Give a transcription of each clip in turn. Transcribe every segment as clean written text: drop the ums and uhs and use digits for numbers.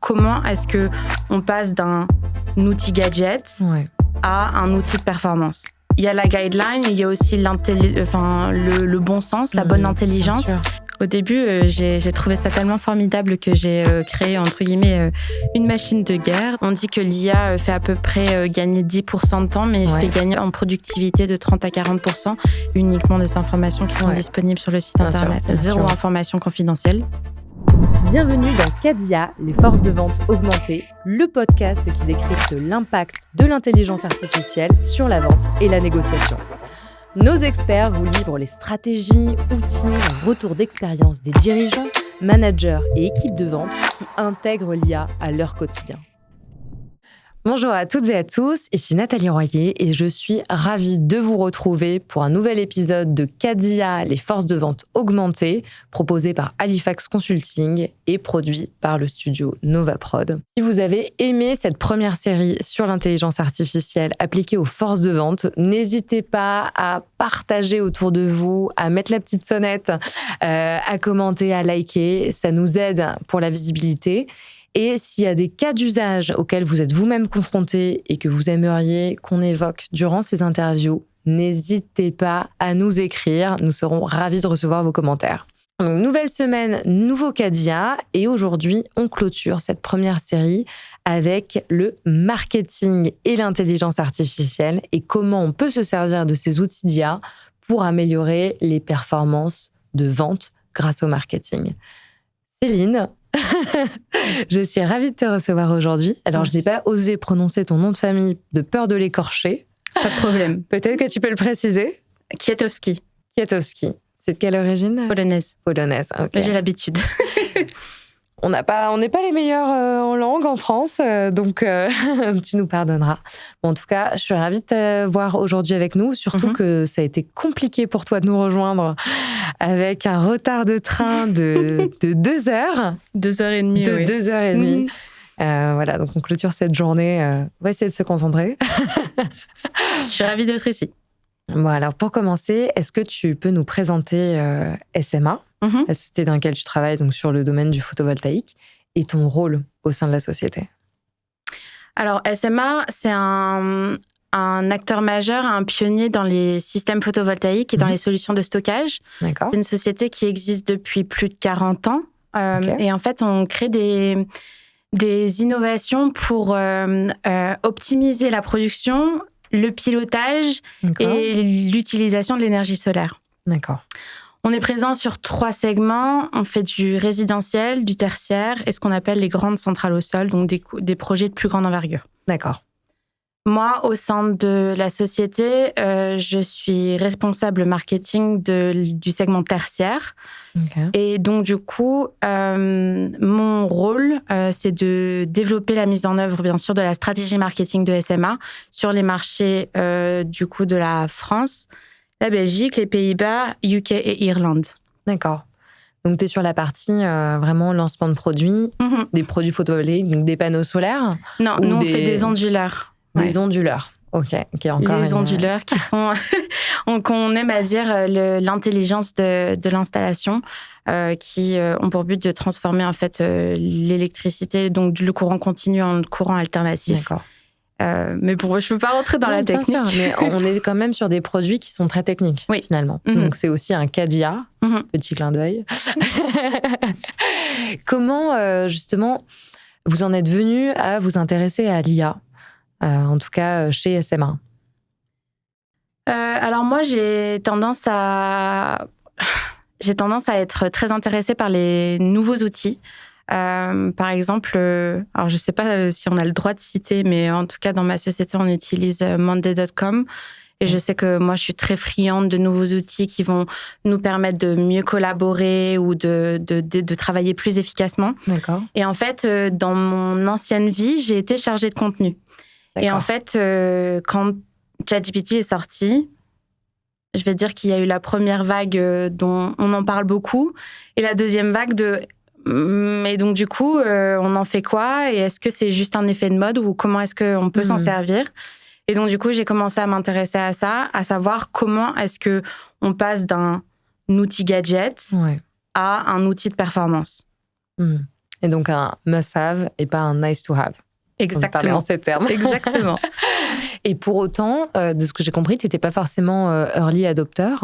comment est-ce que on passe d'un outil gadget à un outil de performance. Il y a la guideline, il y a aussi le bon sens, la bonne intelligence. Au début, j'ai trouvé ça tellement formidable que j'ai créé, entre guillemets, une machine de guerre. On dit que l'IA fait à peu près gagner 10% de temps, mais fait gagner en productivité de 30 à 40% uniquement des informations qui sont disponibles sur le site internet. Zéro information confidentielle. Bienvenue dans Cadia, les forces de vente augmentées, le podcast qui décrypte l'impact de l'intelligence artificielle sur la vente et la négociation. Nos experts vous livrent les stratégies, outils, retours d'expérience des dirigeants, managers et équipes de vente qui intègrent l'IA à leur quotidien. Bonjour à toutes et à tous, ici Nathalie Royer et je suis ravie de vous retrouver pour un nouvel épisode de Cadia, les forces de vente augmentées, proposé par Halifax Consulting et produit par le studio Novaprod. Si vous avez aimé cette première série sur l'intelligence artificielle appliquée aux forces de vente, n'hésitez pas à partager autour de vous, à mettre la petite sonnette, à commenter, à liker, ça nous aide pour la visibilité. Et s'il y a des cas d'usage auxquels vous êtes vous-même confrontés et que vous aimeriez qu'on évoque durant ces interviews, n'hésitez pas à nous écrire. Nous serons ravis de recevoir vos commentaires. Donc, nouvelle semaine, nouveau Cadia. Et aujourd'hui, on clôture cette première série avec le marketing et l'intelligence artificielle et comment on peut se servir de ces outils d'IA pour améliorer les performances de vente grâce au marketing. Céline, je suis ravie de te recevoir aujourd'hui. Alors, je n'ai pas osé prononcer ton nom de famille de peur de l'écorcher. Pas de problème. Peut-être que tu peux le préciser. Kwiatkowski. Kwiatkowski. C'est de quelle origine ? Polonaise. Polonaise, ok. J'ai l'habitude. On n'est pas les meilleurs en langue en France, donc tu nous pardonneras. Bon, en tout cas, je suis ravie de te voir aujourd'hui avec nous, surtout que ça a été compliqué pour toi de nous rejoindre avec un retard de train de 2 heures. 2h30, De 2h30. Voilà, donc on clôture cette journée. On va essayer de se concentrer. Je suis ravie d'être ici. Bon, alors pour commencer, est-ce que tu peux nous présenter SMA, la société dans laquelle tu travailles, donc sur le domaine du photovoltaïque, et ton rôle au sein de la société? Alors, SMA, c'est un acteur majeur, un pionnier dans les systèmes photovoltaïques et dans les solutions de stockage. D'accord. C'est une société qui existe depuis plus de 40 ans. Et en fait, on crée des innovations pour optimiser la production, le pilotage et l'utilisation de l'énergie solaire. D'accord. On est présent sur 3 segments. On fait du résidentiel, du tertiaire et ce qu'on appelle les grandes centrales au sol, donc des projets de plus grande envergure. D'accord. Moi, au sein de la société, je suis responsable marketing du segment tertiaire. Okay. Et donc, du coup, mon rôle, c'est de développer la mise en œuvre, bien sûr, de la stratégie marketing de SMA sur les marchés, du coup, de la France, la Belgique, les Pays-Bas, UK et Irlande. D'accord. Donc, tu es sur la partie vraiment lancement de produits, des produits photovoltaïques, donc des panneaux solaires? Non, nous, on fait des onduleurs. Des onduleurs, ok. Encore les onduleurs qui sont, qu'on aime à dire l'intelligence de l'installation, qui ont pour but de transformer en fait l'électricité, donc le courant continu en courant alternatif. D'accord. Mais pour je peux pas rentrer dans la technique. Bien sûr, mais on est quand même sur des produits qui sont très techniques, finalement. Donc c'est aussi un Cadia, petit clin d'œil. Comment justement vous en êtes venu à vous intéresser à l'IA? En tout cas chez SMA. Alors moi, j'ai tendance à être très intéressée par les nouveaux outils. Par exemple, alors je ne sais pas si on a le droit de citer, mais en tout cas dans ma société, on utilise Monday.com. Et je sais que moi, je suis très friande de nouveaux outils qui vont nous permettre de mieux collaborer ou de travailler plus efficacement. D'accord. Et en fait, dans mon ancienne vie, j'ai été chargée de contenu. Et en fait, quand ChatGPT est sorti, je vais dire qu'il y a eu la première vague dont on en parle beaucoup et la deuxième vague de... Et donc, du coup, on en fait quoi? Et est-ce que c'est juste un effet de mode ou comment est-ce qu'on peut s'en servir? Et donc, du coup, j'ai commencé à m'intéresser à ça, à savoir comment est-ce qu'on passe d'un outil gadget à un outil de performance. Et donc un must-have et pas un nice-to-have. Exactement. En ces termes. Exactement. Et pour autant, de ce que j'ai compris, tu n'étais pas forcément early adopter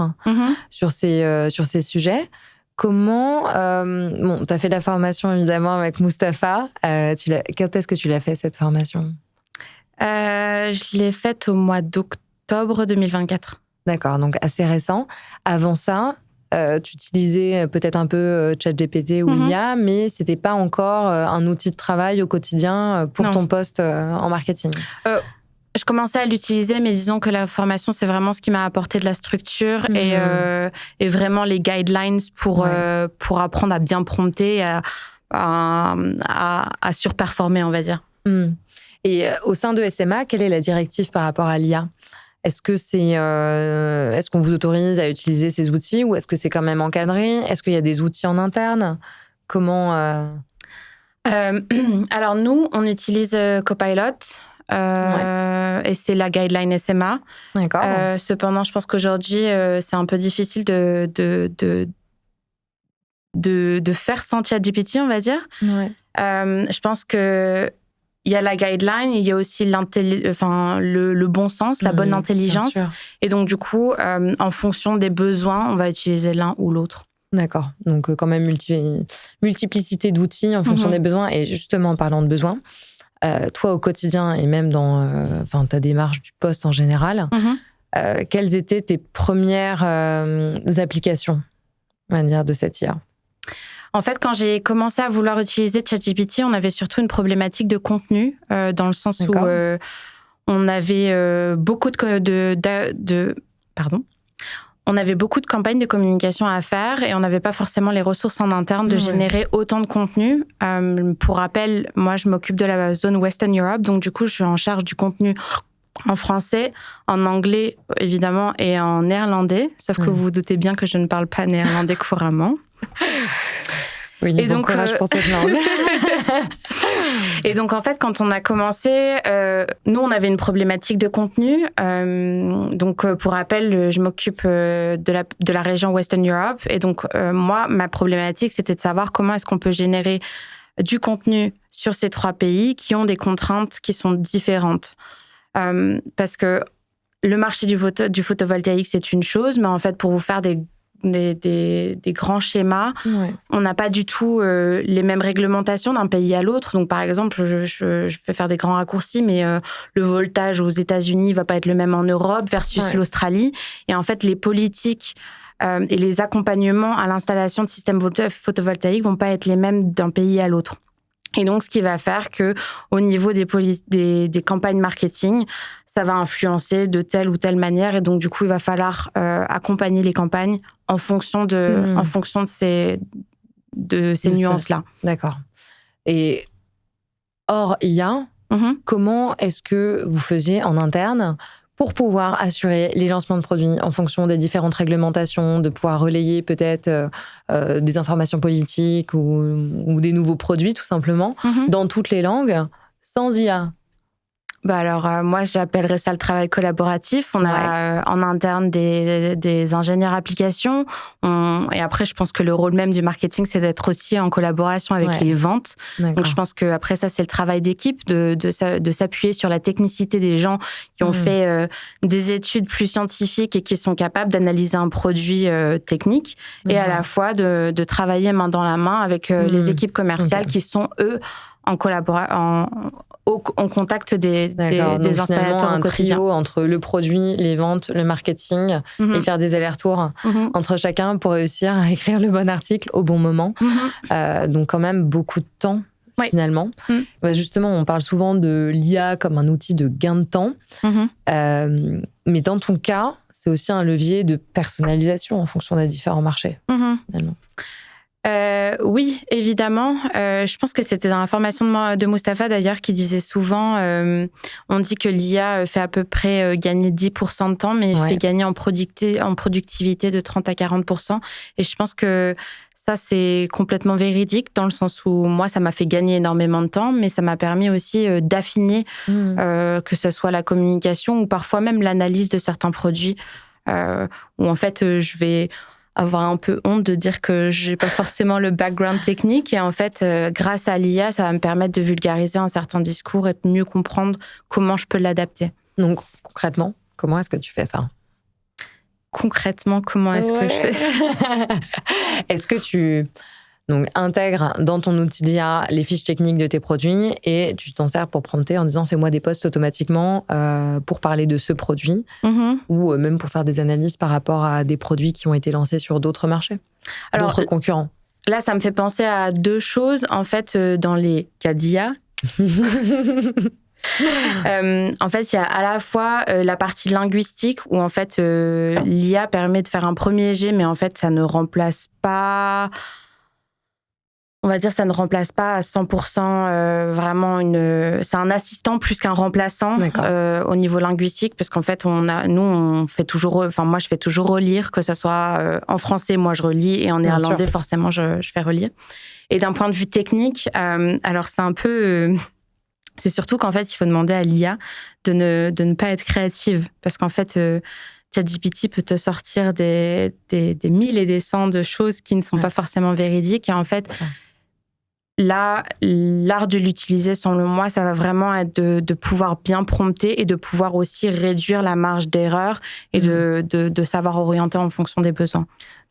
sur ces sujets. Comment... tu as fait la formation, évidemment, avec Mustapha. Quand est-ce que tu l'as fait, cette formation ? Je l'ai faite au mois d'octobre 2024. D'accord, donc assez récent. Avant ça, tu utilisais peut-être un peu ChatGPT ou l'IA, mais ce n'était pas encore un outil de travail au quotidien pour ton poste en marketing. Je commençais à l'utiliser, mais disons que la formation, c'est vraiment ce qui m'a apporté de la structure et vraiment les guidelines pour apprendre à bien prompter, à surperformer, on va dire. Et au sein de SMA, quelle est la directive par rapport à l'IA ? Est-ce qu'on vous autorise à utiliser ces outils ou est-ce que c'est quand même encadré ? Est-ce qu'il y a des outils en interne ? Comment Alors nous, on utilise Copilot. Et c'est la guideline SMA. D'accord. Cependant, je pense qu'aujourd'hui, c'est un peu difficile de faire sans ChatGPT, on va dire. Ouais. Je pense que il y a la guideline, il y a aussi le bon sens, la bonne intelligence. Et donc, du coup, en fonction des besoins, on va utiliser l'un ou l'autre. D'accord. Donc, quand même, multiplicité d'outils en fonction des besoins. Et justement, en parlant de besoins, toi, au quotidien et même dans ta démarche du poste en général, quelles étaient tes premières applications, on va dire, de cette IA ? En fait, quand j'ai commencé à vouloir utiliser ChatGPT, on avait surtout une problématique de contenu, dans le sens où on avait beaucoup on avait beaucoup de campagnes de communication à faire et on n'avait pas forcément les ressources en interne de générer autant de contenu. Pour rappel, moi, je m'occupe de la zone Western Europe, donc du coup, je suis en charge du contenu en français, en anglais, évidemment, et en néerlandais. Sauf que vous vous doutez bien que je ne parle pas néerlandais couramment. Oui, et bon donc, courage pour cette langue. Et donc, en fait, quand on a commencé, nous, on avait une problématique de contenu. Donc, pour rappel, je m'occupe de la région Western Europe. Et donc, moi, ma problématique, c'était de savoir comment est-ce qu'on peut générer du contenu sur ces 3 pays qui ont des contraintes qui sont différentes. Parce que le marché du photovoltaïque, c'est une chose, mais en fait, pour vous faire des grands schémas, on n'a pas du tout les mêmes réglementations d'un pays à l'autre. Donc, par exemple, je vais faire des grands raccourcis, mais le voltage aux États-Unis va pas être le même en Europe versus l'Australie. Et en fait, les politiques et les accompagnements à l'installation de systèmes photovoltaïques vont pas être les mêmes d'un pays à l'autre. Et donc, ce qui va faire que, au niveau des campagnes marketing, ça va influencer de telle ou telle manière. Et donc, du coup, il va falloir accompagner les campagnes en fonction de ces nuances-là. D'accord. Et hors IA, comment est-ce que vous faisiez en interne pour pouvoir assurer les lancements de produits en fonction des différentes réglementations, de pouvoir relayer peut-être des informations politiques ou des nouveaux produits, tout simplement, dans toutes les langues, sans IA ? Alors, moi, j'appellerais ça le travail collaboratif. On a en interne des ingénieurs applications. Et après, je pense que le rôle même du marketing, c'est d'être aussi en collaboration avec les ventes. D'accord. Donc, je pense qu'après ça, c'est le travail d'équipe, de s'appuyer sur la technicité des gens qui ont fait des études plus scientifiques et qui sont capables d'analyser un produit technique. Et à la fois de travailler main dans la main avec les équipes commerciales qui sont, eux, en contact des installateurs au quotidien. Un trio entre le produit, les ventes, le marketing et faire des allers-retours entre chacun pour réussir à écrire le bon article au bon moment. Donc quand même beaucoup de temps finalement. Justement, on parle souvent de l'IA comme un outil de gain de temps. Mais dans ton cas, c'est aussi un levier de personnalisation en fonction des différents marchés. Finalement. Oui, évidemment. Je pense que c'était dans la formation de Mustapha d'ailleurs qui disait souvent, on dit que l'IA fait à peu près gagner 10% de temps, mais il fait gagner en productivité de 30 à 40%. Et je pense que ça, c'est complètement véridique dans le sens où moi, ça m'a fait gagner énormément de temps, mais ça m'a permis aussi d'affiner que ce soit la communication ou parfois même l'analyse de certains produits où en fait, je vais avoir un peu honte de dire que j'ai pas forcément le background technique. Et en fait, grâce à l'IA, ça va me permettre de vulgariser un certain discours et de mieux comprendre comment je peux l'adapter. Donc, concrètement, comment est-ce que tu fais ça ? Concrètement, comment est-ce que je fais ça ? Est-ce que tu intègres dans ton outil d'IA les fiches techniques de tes produits et tu t'en sers pour prompter en disant fais-moi des posts automatiquement pour parler de ce produit ou même pour faire des analyses par rapport à des produits qui ont été lancés sur d'autres marchés, d'autres concurrents? Là, ça me fait penser à deux choses. En fait, dans les cas d'IA, en fait, il y a à la fois la partie linguistique où en fait l'IA permet de faire un premier jet, mais en fait, ça ne remplace pas... On va dire ça ne remplace pas à 100% vraiment c'est un assistant plus qu'un remplaçant au niveau linguistique, parce qu'en fait moi je fais toujours relire, que ça soit en français moi je relis et en néerlandais forcément je fais relire. Et d'un point de vue technique, alors c'est un peu c'est surtout qu'en fait il faut demander à l'IA de ne pas être créative, parce qu'en fait ChatGPT peut te sortir des mille et des cents de choses qui ne sont pas forcément véridiques, et en fait là, l'art de l'utiliser, selon moi, ça va vraiment être de pouvoir bien prompter et de pouvoir aussi réduire la marge d'erreur et de savoir orienter en fonction des besoins.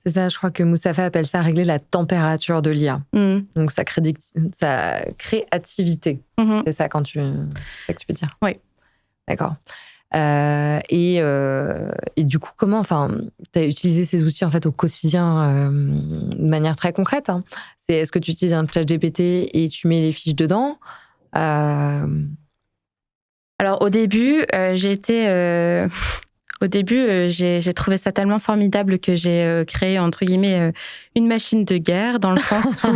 C'est ça, je crois que Moustapha appelle ça régler la température de l'IA. Donc sa créativité. C'est ça c'est ça que tu veux dire? Oui. D'accord. Et du coup, comment, tu as utilisé ces outils en fait au quotidien de manière très concrète, hein. Est-ce que tu utilises un ChatGPT et tu mets les fiches dedans? Alors au début, j'ai trouvé ça tellement formidable que j'ai créé entre guillemets une machine de guerre, dans le sens où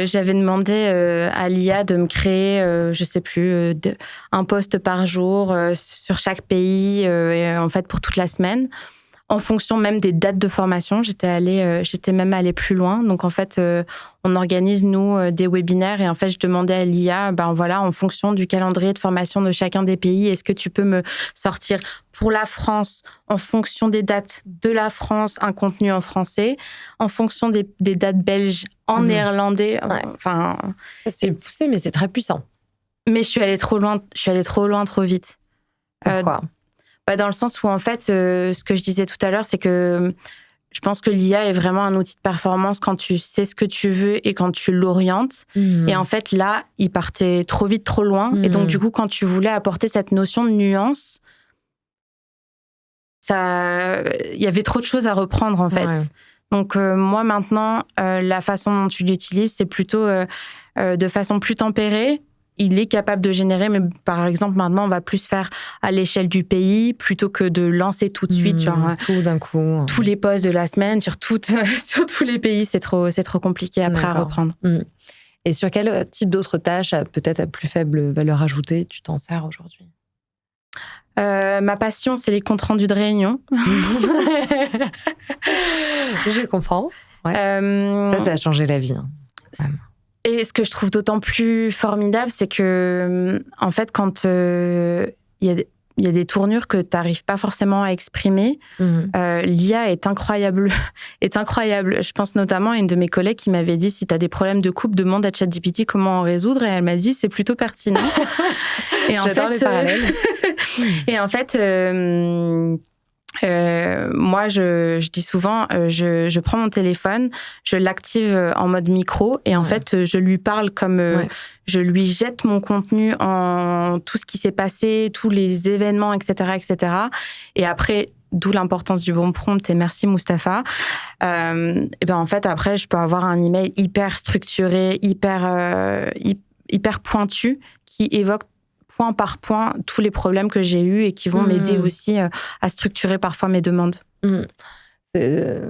j'avais demandé à l'IA de me créer, je sais plus, un post par jour sur chaque pays, en fait pour toute la semaine. En fonction même des dates de formation, j'étais même allée plus loin. Donc en fait, on organise nous des webinaires, et en fait je demandais à l'IA, en fonction du calendrier de formation de chacun des pays, est-ce que tu peux me sortir pour la France, en fonction des dates de la France, un contenu en français, en fonction des dates belges en néerlandais. Enfin, c'est poussé, mais c'est très puissant. Mais je suis allée trop loin, trop vite. Pourquoi? Dans le sens où, en fait, ce que je disais tout à l'heure, c'est que je pense que l'IA est vraiment un outil de performance quand tu sais ce que tu veux et quand tu l'orientes. Et en fait, là, il partait trop vite, trop loin. Et donc, du coup, quand tu voulais apporter cette notion de nuance, il y avait trop de choses à reprendre, en fait. Ouais. Donc, moi, maintenant, la façon dont tu l'utilises, c'est plutôt de façon plus tempérée. Il est capable de générer, mais par exemple, maintenant, on va plus faire à l'échelle du pays plutôt que de lancer tout de suite, tout d'un coup. Tous les posts de la semaine sur tous les pays. C'est trop compliqué après à reprendre. Et sur quel type d'autres tâches, peut-être à plus faible valeur ajoutée, tu t'en sers aujourd'hui? Ma passion, c'est les comptes rendus de réunion. Je comprends. Ouais. Ça a changé la vie. Et ce que je trouve d'autant plus formidable, c'est que, en fait, quand il y a des tournures que tu n'arrives pas forcément à exprimer, l'IA est incroyable. Je pense notamment à une de mes collègues qui m'avait dit, si tu as des problèmes de couple, demande à ChatGPT comment en résoudre. Et elle m'a dit, c'est plutôt pertinent. Et en J'adore les parallèles. Et en fait... moi, je dis souvent, je prends mon téléphone, je l'active en mode micro, et en fait, je lui parle comme je lui jette mon contenu en tout ce qui s'est passé, tous les événements, etc., etc. Et après, d'où l'importance du bon prompt, et merci Moustapha. Et en fait, après, je peux avoir un email hyper structuré, hyper pointu, qui évoque point par point tous les problèmes que j'ai eus et qui vont m'aider aussi à structurer parfois mes demandes.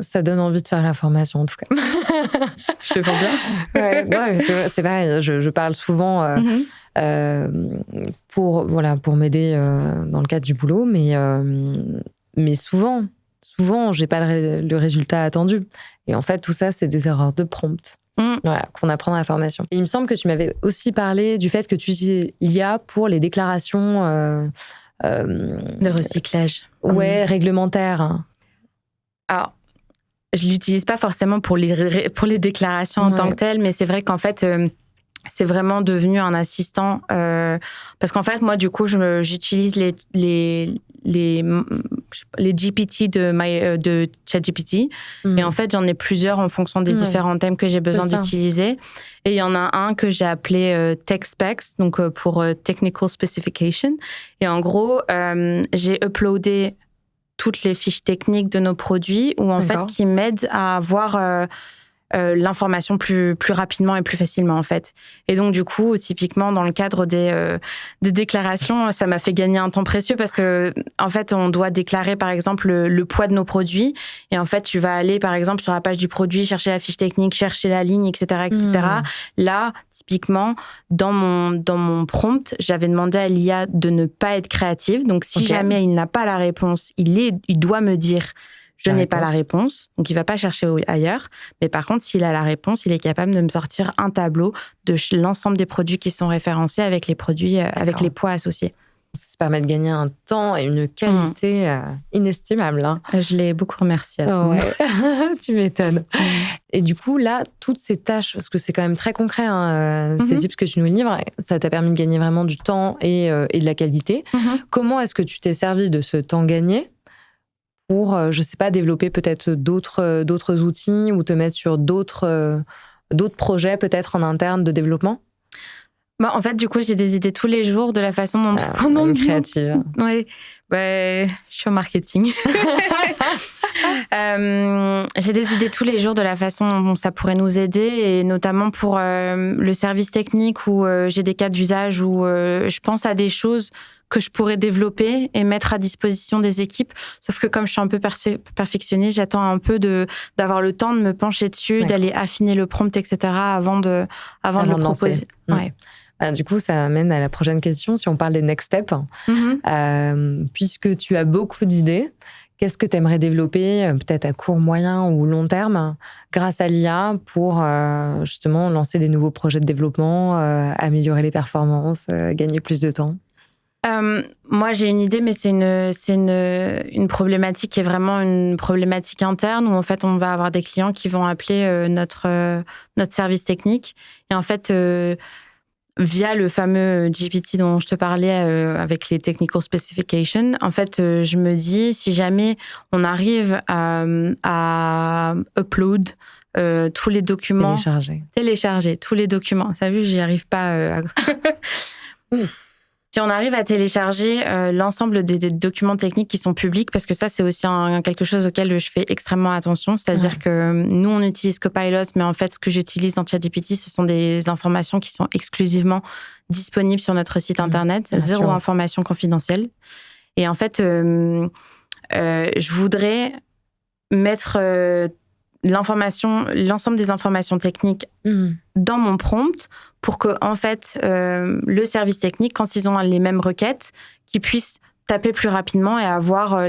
Ça donne envie de faire la formation, en tout cas. Je le vois bien. C'est pareil, je parle souvent pour m'aider dans le cadre du boulot, mais souvent, j'ai pas le résultat attendu. Et en fait, tout ça, c'est des erreurs de prompt. Qu'on apprend dans la formation. Et il me semble que tu m'avais aussi parlé du fait que tu utilises l'IA pour les déclarations de recyclage. Réglementaires. Alors, je l'utilise pas forcément pour les déclarations en tant que telles, mais c'est vrai qu'en fait, c'est vraiment devenu un assistant. Parce qu'en fait, moi, du coup, j'utilise les GPT de ChatGPT. Et en fait, j'en ai plusieurs en fonction des différents thèmes que j'ai besoin d'utiliser. Et il y en a un que j'ai appelé Tech Specs, donc pour Technical Specification. Et en gros, j'ai uploadé toutes les fiches techniques de nos produits ou en fait qui m'aident à avoir l'information plus rapidement et plus facilement en fait. Et donc du coup, typiquement dans le cadre des déclarations, ça m'a fait gagner un temps précieux parce que en fait, on doit déclarer par exemple le poids de nos produits et en fait, tu vas aller par exemple sur la page du produit, chercher la fiche technique, chercher la ligne, etc., etc. Là, typiquement, dans mon prompt, j'avais demandé à l'IA de ne pas être créative. Donc si jamais il n'a pas la réponse, il doit me dire je n'ai pas la réponse, donc il va pas chercher ailleurs. Mais par contre, s'il a la réponse, il est capable de me sortir un tableau de l'ensemble des produits qui sont référencés avec les produits, avec les poids associés. Ça permet de gagner un temps et une qualité inestimable. Hein. Je l'ai beaucoup remercié à ce moment. Tu m'étonnes. Et du coup, là, toutes ces tâches, parce que c'est quand même très concret, ces tips que tu nous livres, ça t'a permis de gagner vraiment du temps et de la qualité. Comment est-ce que tu t'es servi de ce temps gagné pour, je sais pas, développer peut-être d'autres outils ou te mettre sur d'autres projets peut-être en interne de développement? En fait, du coup, j'ai des idées tous les jours de la façon dont on est créative. Oui, je suis en marketing. J'ai des idées tous les jours de la façon dont ça pourrait nous aider et notamment pour le service technique où j'ai des cas d'usage où je pense à des choses que je pourrais développer et mettre à disposition des équipes. Sauf que comme je suis un peu perfectionniste, j'attends un peu d'avoir le temps de me pencher dessus, d'aller affiner le prompt, etc. avant de le proposer. Ouais. Du coup, ça m'amène à la prochaine question. Si on parle des next steps, puisque tu as beaucoup d'idées, qu'est-ce que tu aimerais développer, peut-être à court, moyen ou long terme, grâce à l'IA pour justement lancer des nouveaux projets de développement, améliorer les performances, gagner plus de temps? Moi, j'ai une idée, mais c'est une problématique qui est vraiment une problématique interne où en fait, on va avoir des clients qui vont appeler notre service technique et en fait, via le fameux GPT dont je te parlais avec les technical specifications, en fait, je me dis si jamais on arrive à upload tous les documents, télécharger tous les documents. Ça vu, j'y arrive pas. Si on arrive à télécharger l'ensemble des documents techniques qui sont publics, parce que ça, c'est aussi quelque chose auquel je fais extrêmement attention, c'est-à-dire que nous, on utilise Copilot, mais en fait, ce que j'utilise dans ChatGPT, ce sont des informations qui sont exclusivement disponibles sur notre site Internet, zéro information confidentielle. Et en fait, je voudrais mettre l'ensemble des informations techniques dans mon prompt pour que, en fait, le service technique, quand ils ont les mêmes requêtes, qu'ils puissent taper plus rapidement et avoir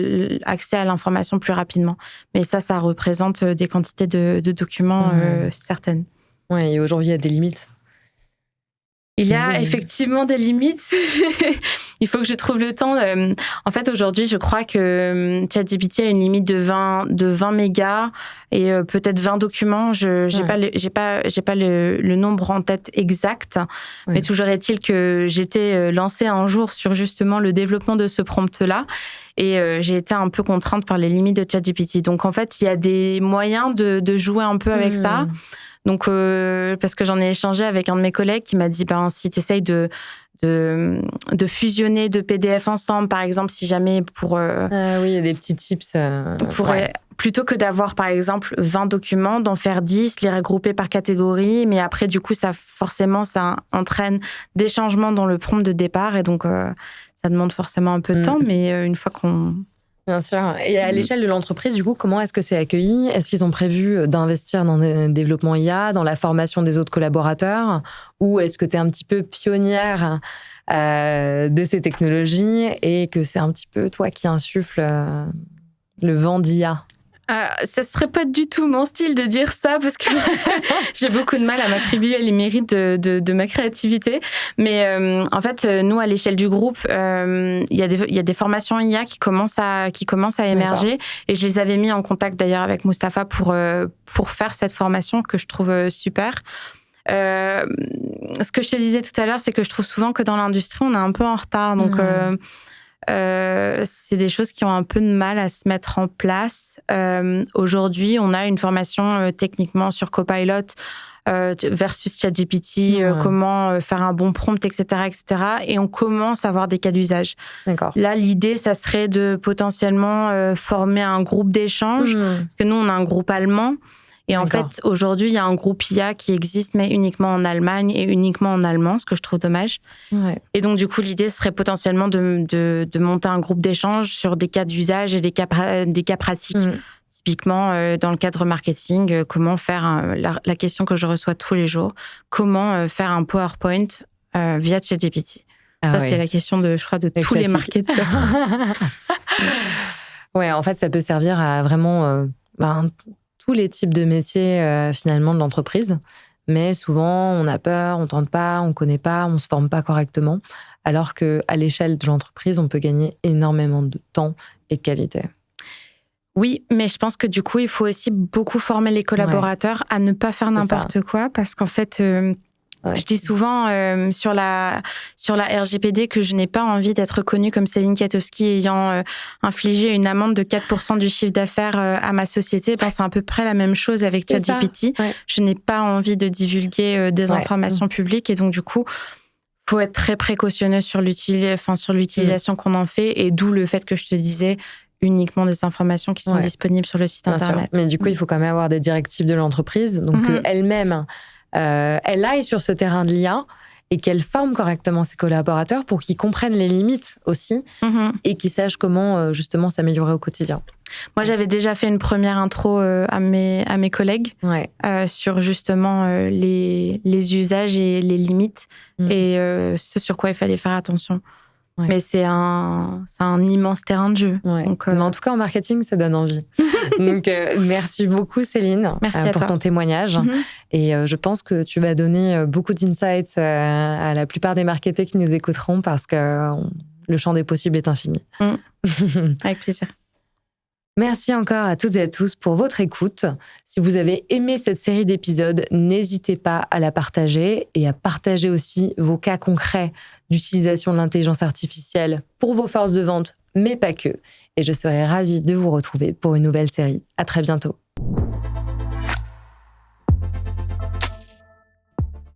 accès à l'information plus rapidement. Mais ça représente des quantités de documents certaines. Oui, et aujourd'hui, il y a des limites. Il y a effectivement des limites. Il faut que je trouve le temps. En fait, aujourd'hui, je crois que ChatGPT a une limite de 20 mégas et peut-être 20 documents. J'ai pas le nombre en tête exact. Mais toujours est-il que j'étais lancée un jour sur justement le développement de ce prompt-là. Et j'ai été un peu contrainte par les limites de ChatGPT. Donc, en fait, il y a des moyens de jouer un peu avec ça. Donc, parce que j'en ai échangé avec un de mes collègues qui m'a dit, si tu essayes de fusionner deux PDF ensemble, par exemple, si jamais pour... oui, il y a des petits tips. Plutôt que d'avoir, par exemple, 20 documents, d'en faire 10, les regrouper par catégorie, mais après, du coup, ça entraîne des changements dans le prompt de départ, et donc, ça demande forcément un peu de temps, mais une fois qu'on... Bien sûr. Et à l'échelle de l'entreprise, du coup, comment est-ce que c'est accueilli? Est-ce qu'ils ont prévu d'investir dans le développement IA, dans la formation des autres collaborateurs? Ou est-ce que tu es un petit peu pionnière de ces technologies et que c'est un petit peu toi qui insuffle le vent d'IA? Ça serait pas du tout mon style de dire ça parce que j'ai beaucoup de mal à m'attribuer les mérites de ma créativité. Mais en fait, nous, à l'échelle du groupe, il y a des formations IA qui commencent à émerger. D'accord. Et je les avais mis en contact d'ailleurs avec Mustapha pour faire cette formation que je trouve super. Ce que je te disais tout à l'heure, c'est que je trouve souvent que dans l'industrie, on est un peu en retard. Donc, c'est des choses qui ont un peu de mal à se mettre en place. Aujourd'hui, on a une formation techniquement sur Copilot versus ChatGPT, comment faire un bon prompt, etc., etc. Et on commence à avoir des cas d'usage. D'accord. Là, l'idée, ça serait de potentiellement former un groupe d'échange. Parce que nous, on a un groupe allemand. Et en fait, aujourd'hui, il y a un groupe IA qui existe, mais uniquement en Allemagne et uniquement en allemand, ce que je trouve dommage. Ouais. Et donc, du coup, l'idée serait potentiellement de monter un groupe d'échange sur des cas d'usage et des cas pratiques. Typiquement, dans le cadre marketing, comment faire la question que je reçois tous les jours, comment faire un PowerPoint via ChatGPT. C'est la question de tous les marketeurs. Ouais, en fait, ça peut servir à vraiment tous les types de métiers finalement de l'entreprise, mais souvent on a peur, on tente pas, on connaît pas, on se forme pas correctement, alors que à l'échelle de l'entreprise, on peut gagner énormément de temps et de qualité. Oui, mais je pense que du coup, il faut aussi beaucoup former les collaborateurs à ne pas faire n'importe quoi, parce qu'en fait, je dis souvent sur la RGPD que je n'ai pas envie d'être connue comme Céline Katowski ayant infligé une amende de 4% du chiffre d'affaires à ma société. C'est à peu près la même chose avec ChatGPT. Ouais. Je n'ai pas envie de divulguer des informations publiques, et donc du coup, faut être très précautionneux sur l'utilisation qu'on en fait, et d'où le fait que je te disais uniquement des informations qui sont disponibles sur le site internet. Sûr. Mais du coup, il faut quand même avoir des directives de l'entreprise, donc elle-même elle aille sur ce terrain de l'IA et qu'elle forme correctement ses collaborateurs pour qu'ils comprennent les limites aussi et qu'ils sachent comment justement s'améliorer au quotidien. Moi, j'avais déjà fait une première intro à mes collègues sur justement les usages et les limites et ce sur quoi il fallait faire attention. Ouais. Mais c'est un immense terrain de jeu. Ouais. Donc, mais en tout cas, en marketing, ça donne envie. Donc, merci beaucoup, Céline, pour ton témoignage. Et je pense que tu vas donner beaucoup d'insights à la plupart des marketeurs qui nous écouteront, parce que le champ des possibles est infini. Avec plaisir. Merci encore à toutes et à tous pour votre écoute. Si vous avez aimé cette série d'épisodes, n'hésitez pas à la partager et à partager aussi vos cas concrets d'utilisation de l'intelligence artificielle pour vos forces de vente, mais pas que. Et je serai ravie de vous retrouver pour une nouvelle série. À très bientôt.